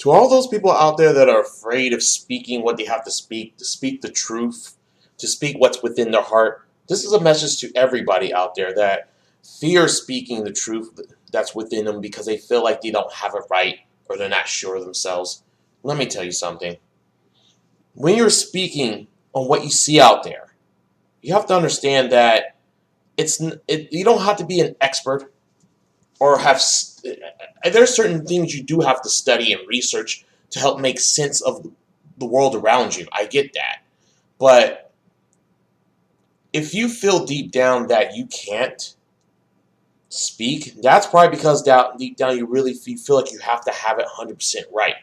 To all those people out there that are afraid of speaking what they have to speak the truth, to speak what's within their heart, this is a message to everybody out there that fear speaking the truth that's within them because they feel like they don't have it right or they're not sure of themselves. Let me tell you something. When you're speaking on what you see out there, you have to understand that you don't have to be an expert or there's certain things you do have to study and research to help make sense of the world around you. I get that. But if you feel deep down that you can't speak, that's probably because deep down you feel like you have to have it 100% right.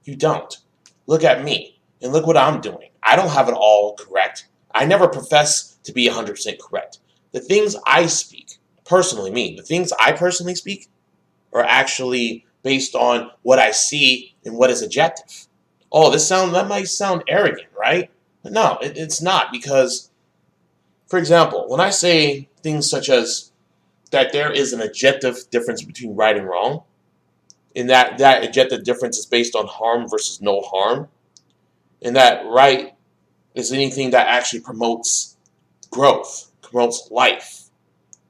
You don't. Look at me and look what I'm doing. I don't have it all correct. I never profess to be 100% correct. The things I speak, personally me, the things I personally speak are actually based on what I see and what is objective. Oh, that might sound arrogant, right? But no, it's not, because, for example, when I say things such as that there is an objective difference between right and wrong, and that objective difference is based on harm versus no harm, and that right is anything that actually promotes growth, promotes life,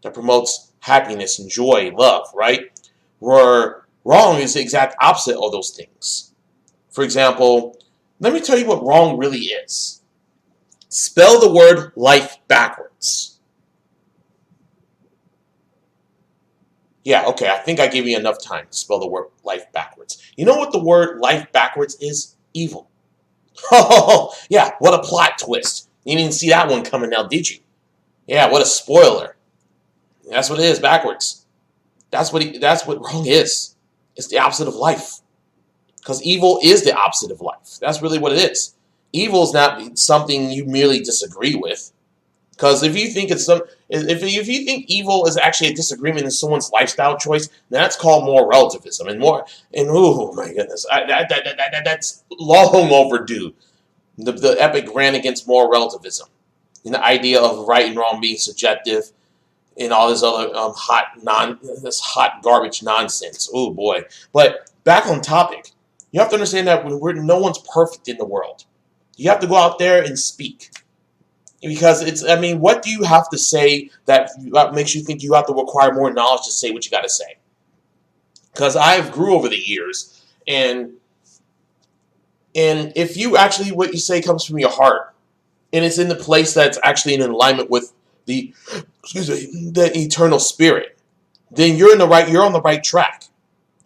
that promotes happiness and joy, love, right? Where wrong is the exact opposite of those things. For example, let me tell you what wrong really is. Spell the word life backwards. Yeah, okay, I think I gave you enough time to spell the word life backwards. You know what the word life backwards is? Evil. Oh, yeah, what a plot twist. You didn't see that one coming now, did you? Yeah, what a spoiler. That's what it is, backwards. That's what wrong is. It's the opposite of life. Because evil is the opposite of life. That's really what it is. Evil is not something you merely disagree with. Because if you think if you think evil is actually a disagreement in someone's lifestyle choice, then that's called moral relativism. And oh my goodness, that's long overdue. The epic rant against moral relativism, and the idea of right and wrong being subjective, and all this other hot garbage nonsense. Oh boy! But back on topic, you have to understand that no one's perfect in the world. You have to go out there and speak. Because what do you have to say that makes you think you have to require more knowledge to say what you got to say? Because I've grew over the years, and if you actually, what you say comes from your heart, and it's in the place that's actually in alignment with the eternal spirit, then you're on the right track.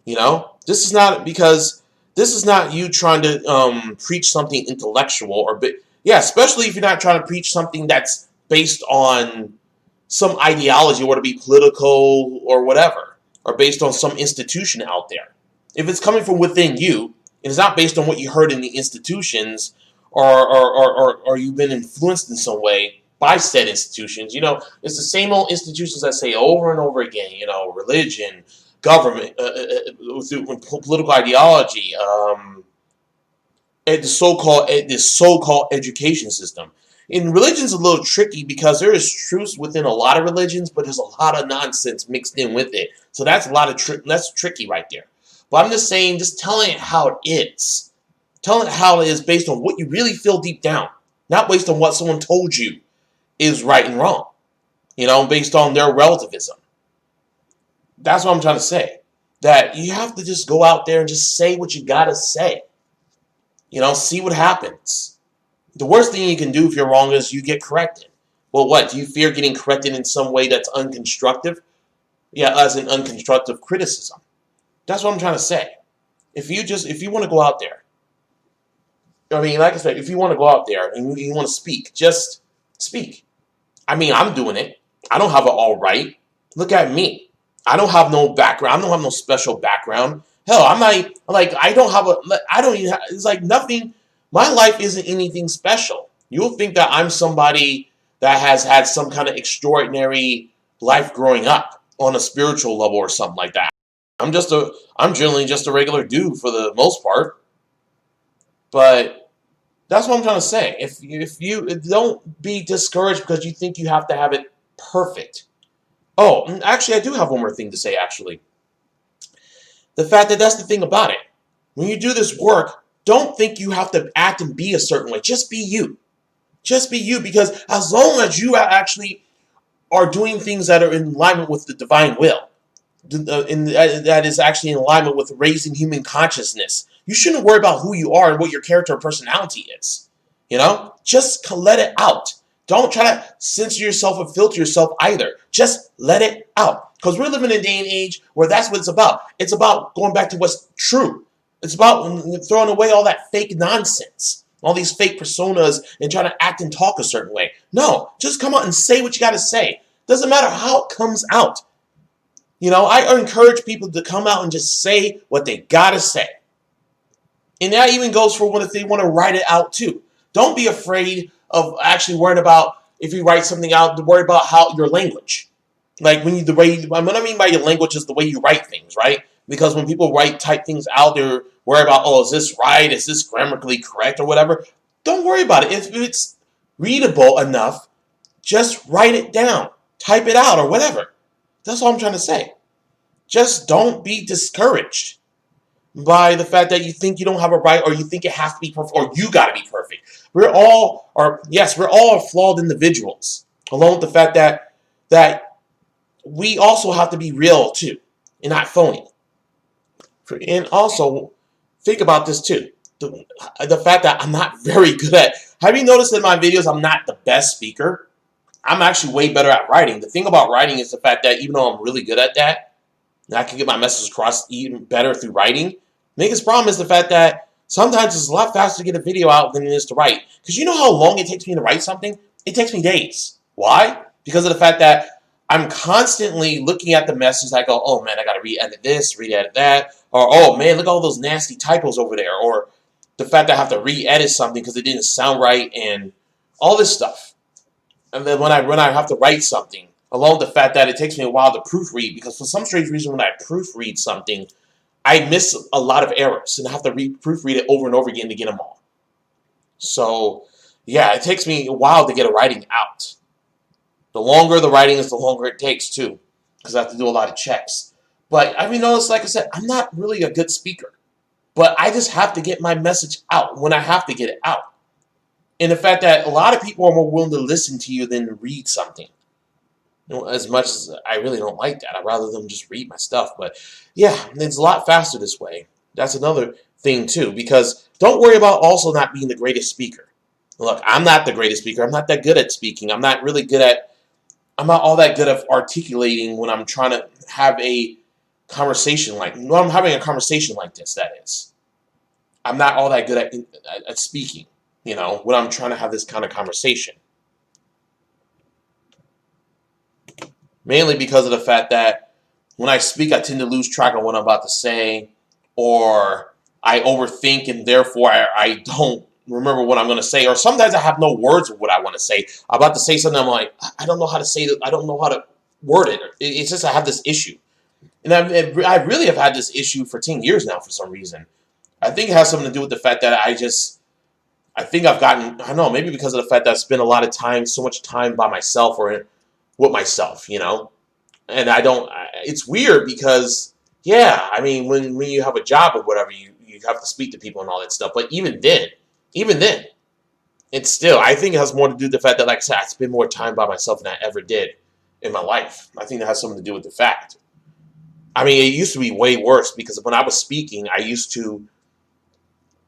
You know, this is not you trying to preach something intellectual yeah, especially if you're not trying to preach something that's based on some ideology, or to be political or whatever, or based on some institution out there. If it's coming from within you, and it's not based on what you heard in the institutions, or you've been influenced in some way by said institutions, it's the same old institutions that say over and over again, religion, government, political ideology, at this so-called education system. And religion's a little tricky because there is truth within a lot of religions, but there's a lot of nonsense mixed in with it. So that's that's tricky right there. But I'm just saying, just telling it how it is. Telling it how it is based on what you really feel deep down, not based on what someone told you is right and wrong. Based on their relativism. That's what I'm trying to say. That you have to just go out there and just say what you gotta say. See what happens. The worst thing you can do if you're wrong is you get corrected. Well, what? Do you fear getting corrected in some way that's unconstructive? Yeah, as an unconstructive criticism. That's what I'm trying to say. If you want to go out there, like I said, if you want to go out there and you want to speak, just speak. I'm doing it. I don't have it all right. Look at me. I don't have no background. I don't have no special background. Hell, it's like nothing, my life isn't anything special. You'll think that I'm somebody that has had some kind of extraordinary life growing up on a spiritual level or something like that. I'm generally just a regular dude for the most part. But that's what I'm trying to say. If you don't be discouraged because you think you have to have it perfect. Oh, and actually, I do have one more thing to say, actually. The fact that that's the thing about it. when you do this work, don't think you have to act and be a certain way. Just be you. Just be you, because as long as you actually are doing things that are in alignment with the divine will, that is actually in alignment with raising human consciousness, you shouldn't worry about who you are and what your character or personality is. Just let it out. Don't try to censor yourself and filter yourself either. Just let it out. Because we're living in a day and age where that's what it's about. It's about going back to what's true. It's about throwing away all that fake nonsense, all these fake personas, and trying to act and talk a certain way. No, just come out and say what you got to say. Doesn't matter how it comes out. I encourage people to come out and just say what they got to say. And that even goes for when if they want to write it out too. Don't be afraid of actually worrying about, if you write something out, to worry about how your language. Like what I mean by your language is the way you write things, right? Because when people type things out, they're worried about, is this right? Is this grammatically correct or whatever? Don't worry about it. If it's readable enough, just write it down. Type it out or whatever. That's all I'm trying to say. Just don't be discouraged by the fact that you think you don't have a right, or you think it has to be perfect, or you got to be perfect. We're all flawed individuals, along with the fact that we also have to be real too, and not phony. And also, think about this too. The fact that I'm not very good at... Have you noticed in my videos I'm not the best speaker? I'm actually way better at writing. The thing about writing is the fact that even though I'm really good at that, and I can get my message across even better through writing, the biggest problem is the fact that sometimes it's a lot faster to get a video out than it is to write. Because you know how long it takes me to write something? It takes me days. Why? Because of the fact that I'm constantly looking at the message. I go, oh man, I got to re-edit this, re-edit that. Or, oh man, look at all those nasty typos over there. Or the fact that I have to re-edit something because it didn't sound right, and all this stuff. And then when I have to write something, along with the fact that it takes me a while to proofread, because for some strange reason when I proofread something, I miss a lot of errors, and I have to proofread it over and over again to get them all. So, yeah, it takes me a while to get a writing out. The longer the writing is, the longer it takes, too, because I have to do a lot of checks. But, notice, like I said, I'm not really a good speaker. But I just have to get my message out when I have to get it out. And the fact that a lot of people are more willing to listen to you than read something. As much as I really don't like that. I'd rather them just read my stuff. But yeah, it's a lot faster this way. That's another thing too. Because don't worry about also not being the greatest speaker. Look, I'm not the greatest speaker. I'm not that good at speaking. I'm not all that good at articulating when I'm trying to have a conversation when I'm having a conversation like this, that is. I'm not all that good at speaking, when I'm trying to have this kind of conversation. Mainly because of the fact that when I speak, I tend to lose track of what I'm about to say, or I overthink, and therefore I don't remember what I'm going to say, or sometimes I have no words of what I want to say. I'm about to say something, I'm like, I don't know how to say it, I don't know how to word it. It's just I have this issue. And I really have had this issue for 10 years now for some reason. I think it has something to do with the fact that I think I've gotten, I don't know, maybe because of the fact that I spend a lot of time, so much time by myself or with myself, and it's weird because, yeah, when you have a job or whatever, you have to speak to people and all that stuff, but even then, it's still, I think it has more to do with the fact that, like I said, I spend more time by myself than I ever did in my life. I think that has something to do with the fact. It used to be way worse because when I was speaking, I used to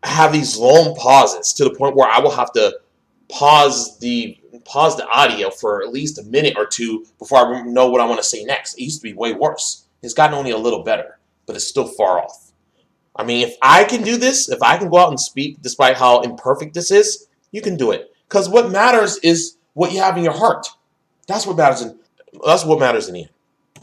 have these long pauses to the point where I will have to pause the audio for at least a minute or two before I know what I want to say next. It used to be way worse. It's gotten only a little better, but it's still far off. If I can do this, if I can go out and speak despite how imperfect this is, you can do it. Because what matters is what you have in your heart. That's what matters in the end.